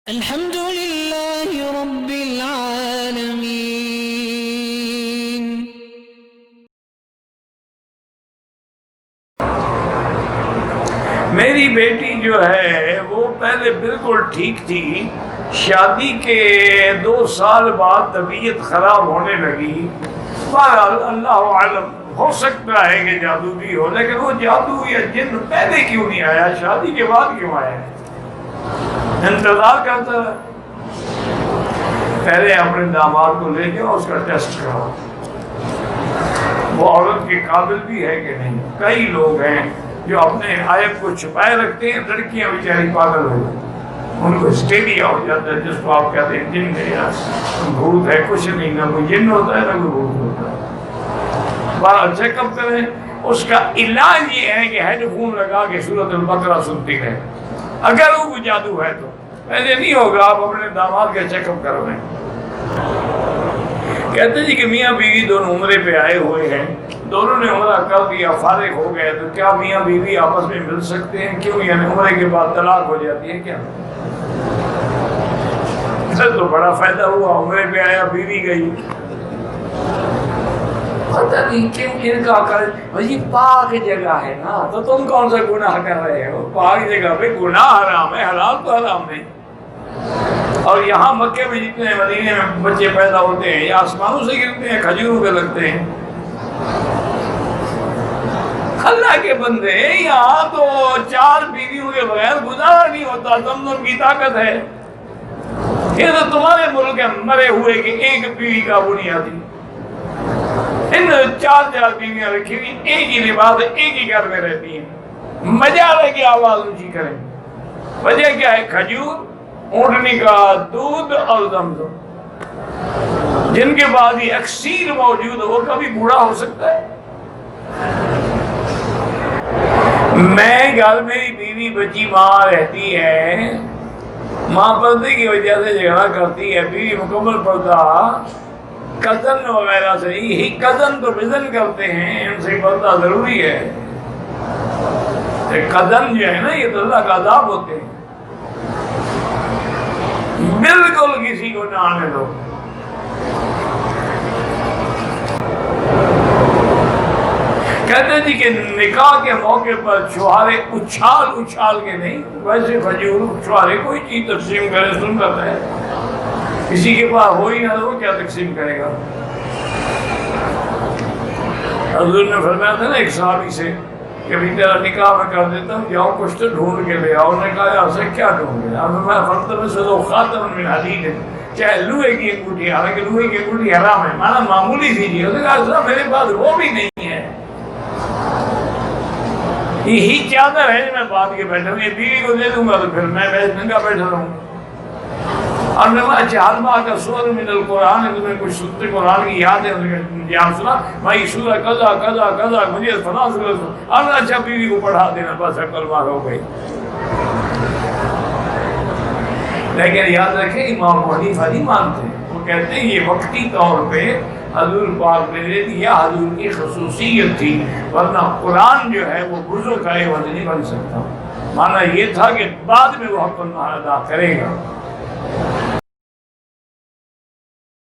الحمد لله رب العالمين. میری بیٹی جو ہے وہ پہلے بالکل ٹھیک تھی، شادی کے 2 سال بعد طبیعت خراب ہونے لگی۔ بہرحال اللہ عالم، ہو سکتا ہے کہ جادو بھی ہو، لیکن وہ جادو یا جن پہلے کیوں نہیں آیا، شادی کے بعد کیوں آیا؟ انتظار کرتا ہے۔ پہلے اپنے داماد کو لے جاؤ، اس کا ٹیسٹ کراؤ، وہ عورت کے قابل بھی ہے کہ نہیں۔ کئی لوگ ہیں جو اپنے عیب کو چھپائے رکھتے ہیں، لڑکیاں بیچاری پاگل ہو جاتی، ان کو ہسٹیریا ہو جاتا ہے، جس کو آپ کہتے ہیں جن ہے یا بھوت ہے۔ کچھ نہیں، نہ کوئی جن ہوتا ہے نہ کوئی بھوت ہوتا ہے۔ بار چیک اپ کریں۔ اس کا علاج یہ ہے کہ ہیڈ فون لگا کے سورۃ البقرہ سنتی رہیں۔ اگر وہ کوئی جادو ہے تو ایسے نہیں ہوگا، آپ اپنے داماد کا چیک اپ کروائیں۔ کہتے جی کہ میاں بیوی دونوں عمرے پہ آئے ہوئے ہیں، دونوں نے عمرہ کر دیا، فارغ ہو گئے، تو کیا میاں بیوی آپس میں مل سکتے ہیں؟ کیوں؟ یعنی عمرے کے بعد طلاق ہو جاتی ہے کیا؟ تو بڑا فائدہ ہوا، عمرے پہ آیا، بیوی گئی، پتہ نہیں کیوں ان کا کر بھائی پاک جگہ ہے نا، تو تم کون سا گناہ کر رہے ہو؟ پاک جگہ پہ گناہ حرام ہے، حلال تو حرام نہیں۔ اور یہاں مکے میں جتنے مدینے میں بچے پیدا ہوتے ہیں یا آسمانوں سے گرتے ہیں، کھجوروں پہ لگتے ہیں۔ اللہ کے بندے، یہاں تو 4 بیویوں کے بغیر گزارا نہیں ہوتا، زمزم کی طاقت ہے۔ یہ تو تمہارے ملک ہے مرے ہوئے کہ ایک بیوی کا بنیادی، ان 4 بیویاں رکھی ہوئی، ایک ہی لباس، ایک ہی گھر میں رہتی ہیں، مزہ ہے کہ آواز اونچی کریں۔ وجہ کیا ہے؟ کھجور، اونٹنی کا دودھ اور زمزم، جن کے بعد یہ اکسیر موجود ہو، کبھی بوڑھا ہو سکتا ہے؟ میں گھر میری بیوی بچی ماں رہتی ہے، ماں پردے کی وجہ سے جھگڑا کرتی ہے، بیوی مکمل پردہ، کزن وغیرہ سے، یہی کزن تو بزن کرتے ہیں، ان سے پردہ ضروری ہے۔ کزن جو ہے نا، یہ تو اللہ کا عذاب ہوتے ہیں۔ بالکل کسی کو نہ آنے دو۔ کہتے جی کہ نکاح کے موقع پر چھوارے اچھال اچھال کے نہیں، ویسے فجور چھوارے کوئی چیز تقسیم کرے سنت ہے، کسی کے پاس ہو ہی نہ وہ کیا تقسیم کرے گا؟ حضور نے فرمایا تھا نا ایک صحابی سے کہ بھی تیرا نکاح میں کر دیتا ہوں، جاؤ کچھ تو ڈھونڈ کے لے آؤ۔ نے کہا آپ سے کیا ڈھونڈ لے؟ آپ نے فرمایا میں سے تو خاتم من حدید ہے، چاہے لوہے کی انگوٹھی، حالانکہ لوہے کی انگوٹھی حرام ہے، مانا معمولی سی چیز۔ نے کہا میرے پاس وہ بھی نہیں ہے، یہی چادر ہے میں باندھ کے بیٹھا ہوں، یہ بیوی کو دے دوں گا تو پھر میں ننگا بیٹھا رہوں۔ اور نے کہا اچھا حلمہ کا سور من القرآن ہے، تمہیں کچھ سورۃ قرآن کی یاد ہے؟ یاد سنا بھائی سورہ قضا قضا قضا، مجھے فلاں سورہ سنا۔ اور اچھا بیوی کو پڑھا دینا، بس عقل مار ہو گئی۔ لیکن یاد رکھیں امام ابو حنیفہ نہیں مانتے، وہ کہتے ہیں یہ وقتی طور پہ حضور پاک نے دے دیا، حضور کی خصوصیت تھی، ورنہ قرآن جو ہے وہ بزرگ کا عوض نہیں بن سکتا۔ مانا یہ تھا کہ بعد میں وہ حق ادا کرے گا۔